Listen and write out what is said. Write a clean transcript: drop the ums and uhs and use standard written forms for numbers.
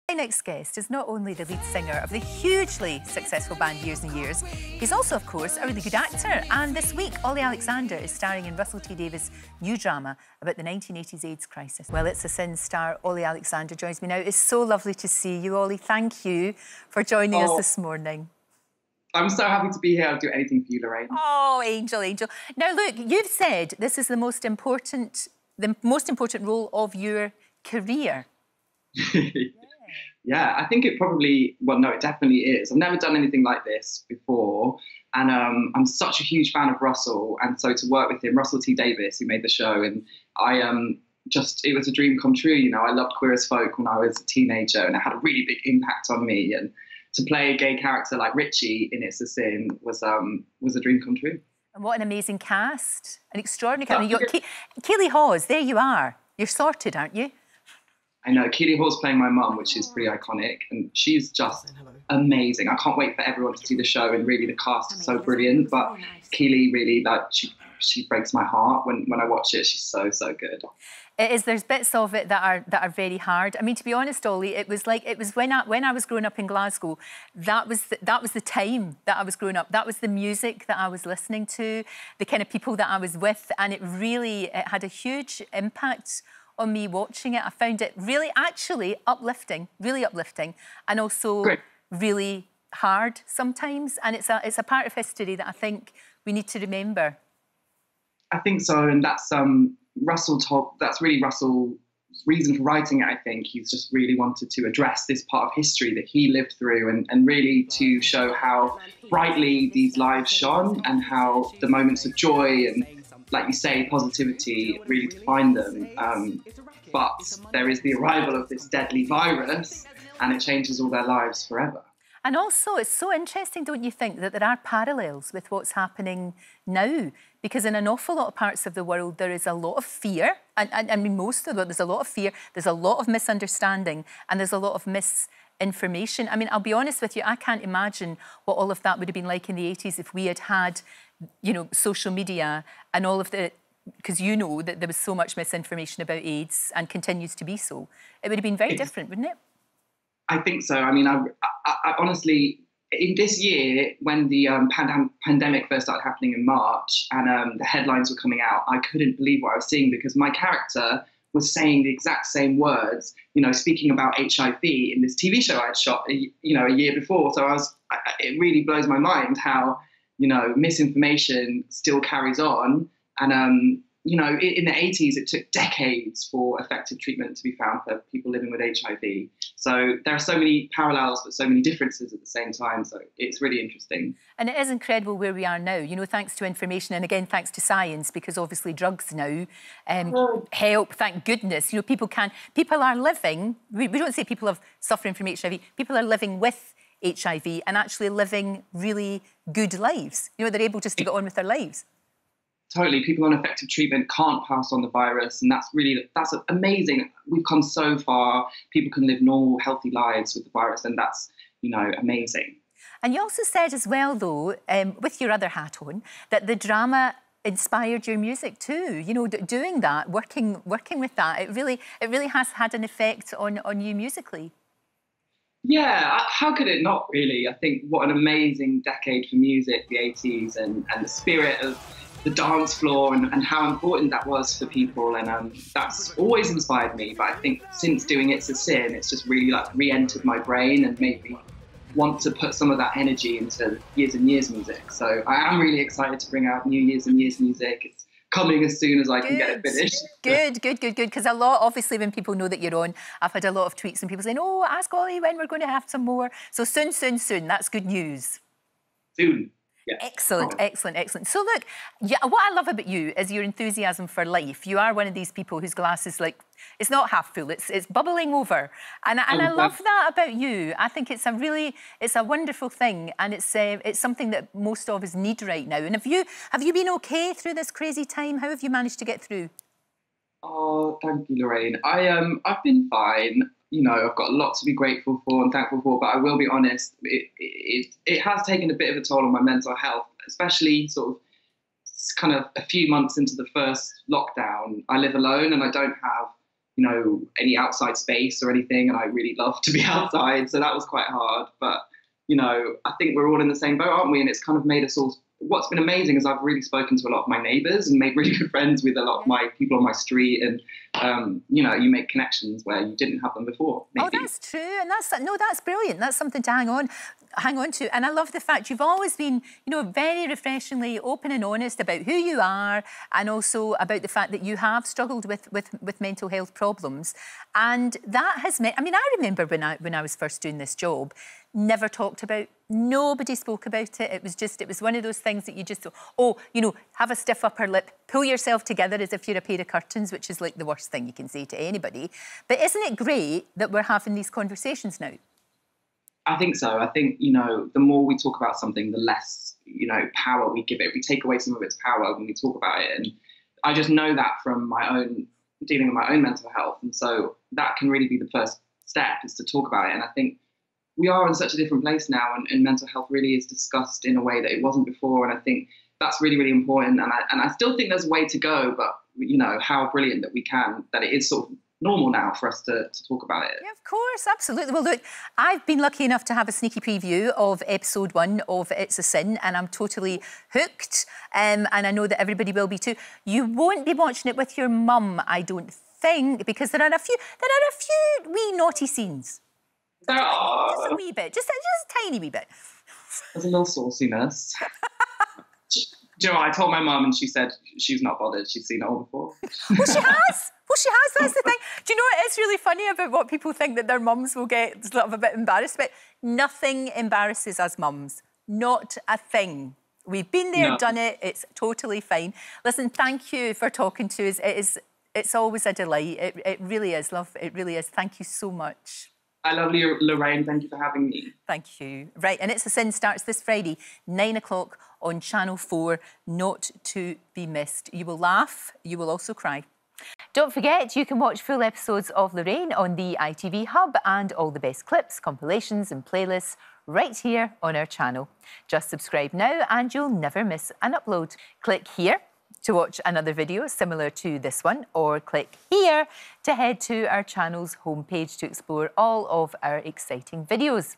My next guest is not only the lead singer of the hugely successful band Years and Years, he's also, of course, a really good actor. And this week, Olly Alexander is starring in Russell T Davies' new drama about the 1980s AIDS crisis. Well, It's a Sin star Olly Alexander joins me now. It's so lovely to see you, Olly. Thank you for joining us this morning. I'm so happy to be here. I'll do anything for you, Lorraine. Oh, angel, angel. Now, look, you've said this is the most important role of your career. Yeah, I think it probably, well, no, it definitely is. I've never done anything like this before. And I'm such a huge fan of Russell. And so to work with him, Russell T Davies, who made the show, and it was a dream come true. You know, I loved Queer as Folk when I was a teenager, and it had a really big impact on me. And to play a gay character like Richie in It's a Sin was a dream come true. And what an amazing cast. An extraordinary cast. You've got Keely Hawes, there you are. You're sorted, aren't you? I know, Keely Hawes playing my mum, which is pretty iconic, and she's just amazing. I can't wait for everyone to see the show, and really the cast is so brilliant. But Keely really, like, she breaks my heart when I watch it. She's so good. It is. There's bits of it that are very hard. I mean, to be honest, Olly, it was when I was growing up in Glasgow. That was the time that I was growing up. That was the music that I was listening to, the kind of people that I was with, and it had a huge impact on me watching it. I found it really, actually uplifting, and also really hard sometimes. And it's a part of history that I think we need to remember. I think so, and that's that's really Russell's reason for writing it. I think he's just really wanted to address this part of history that he lived through, and really to show how brightly these lives shone, and how the moments of joy and, like you say, positivity really define them. But there is the arrival of this deadly virus, and it changes all their lives forever. And also, it's so interesting, don't you think, that there are parallels with what's happening now? Because in an awful lot of parts of the world, there is a lot of fear. And I mean, most of it, there's a lot of fear, there's a lot of misunderstanding, and there's a lot of misinformation. I mean, I'll be honest with you, I can't imagine what all of that would have been like in the 80s if we had, you know, social media and all of the... Because you know that there was so much misinformation about AIDS and continues to be so. It would have been very different, wouldn't it? I think so. I mean, I honestly, in this year, when the pandemic first started happening in March, and the headlines were coming out, I couldn't believe what I was seeing, because my character was saying the exact same words, you know, speaking about HIV in this TV show I had shot, a year before. So it really blows my mind how, you know, misinformation still carries on. And, you know, in the 80s, it took decades for effective treatment to be found for people living with HIV. So there are so many parallels, but so many differences at the same time. So it's really interesting. And it is incredible where we are now, you know, thanks to information, and again, thanks to science, because obviously drugs now help, thank goodness. You know, people are living, we don't say people are suffering from HIV, people are living with HIV and actually living really good lives. You know, they're able just to get on with their lives. Totally. People on effective treatment can't pass on the virus, and that's amazing. We've come so far. People can live normal, healthy lives with the virus, and that's, you know, amazing. And you also said as well, though, with your other hat on, that the drama inspired your music too. You know, doing that, working with that, it really has had an effect on you musically. Yeah, how could it not, really? I think what an amazing decade for music, the 80s, and the spirit of the dance floor, and how important that was for people, and that's always inspired me. But I think since doing It's a Sin, it's just really like re-entered my brain and made me want to put some of that energy into Years and Years music. So I am really excited to bring out new Years and Years music. It's coming as soon as I can get it finished. Good. Because a lot, obviously, when people know that you're on, I've had a lot of tweets and people saying, "Oh, ask Olly when we're going to have some more." So soon. That's good news. Soon. Yeah. Excellent. So look, what I love about you is your enthusiasm for life. You are one of these people whose glass is like, it's not half full, it's bubbling over. And I love that about you. I think it's a wonderful thing, and it's something that most of us need right now. And have you been okay through this crazy time? How have you managed to get through? Oh, thank you, Lorraine. I've been fine. You know, I've got a lot to be grateful for and thankful for, but I will be honest, it has taken a bit of a toll on my mental health, especially sort of kind of a few months into the first lockdown. I live alone, and I don't have you know, any outside space or anything, and I really love to be outside, so that was quite hard. But, you know, I think we're all in the same boat, aren't we? And it's kind of made us all... What's been amazing is I've really spoken to a lot of my neighbours and made really good friends with a lot of my people on my street, and you know, you make connections where you didn't have them before. Maybe. Oh, that's true, and that's brilliant. That's something to hang on to. And I love the fact you've always been, you know, very refreshingly open and honest about who you are, and also about the fact that you have struggled with mental health problems, and that has meant. I mean, I remember when I was first doing this job, never talked about. Nobody spoke about it. It was one of those things that you just, oh, you know, have a stiff upper lip, pull yourself together as if you're a pair of curtains, which is like the worst thing you can say to anybody. But isn't it great that we're having these conversations now? I think so. I think, you know, the more we talk about something, the less, you know, power we give it. We take away some of its power when we talk about it. And I just know that from my own dealing with my own mental health. And so that can really be the first step, is to talk about it. And I think we are in such a different place now, and mental health really is discussed in a way that it wasn't before. And I think that's really, really important. And I still think there's a way to go, but, you know, how brilliant that it is sort of normal now for us to talk about it. Yeah, of course, absolutely. Well, look, I've been lucky enough to have a sneaky preview of episode 1 of It's a Sin, and I'm totally hooked, and I know that everybody will be too. You won't be watching it with your mum, I don't think, because there are a few wee naughty scenes. Just a wee bit, just a tiny wee bit. There's a little sauciness. Do you know what? I told my mum, and she said she's not bothered. She's seen it all before. Well, she has. Well, she has. That's the thing. Do you know what is really funny about what people think that their mums will get sort of a bit embarrassed about? Nothing embarrasses us mums. Not a thing. We've been there, done it. It's totally fine. Listen, thank you for talking to us. It's always a delight. It really is, love. It really is. Thank you so much. I love you, Lorraine. Thank you for having me. Thank you. Right, and It's a Sin starts this Friday, 9 o'clock on Channel 4, not to be missed. You will laugh, you will also cry. Don't forget, you can watch full episodes of Lorraine on the ITV Hub, and all the best clips, compilations and playlists right here on our channel. Just subscribe now and you'll never miss an upload. Click here to watch another video similar to this one, or click here to head to our channel's homepage to explore all of our exciting videos.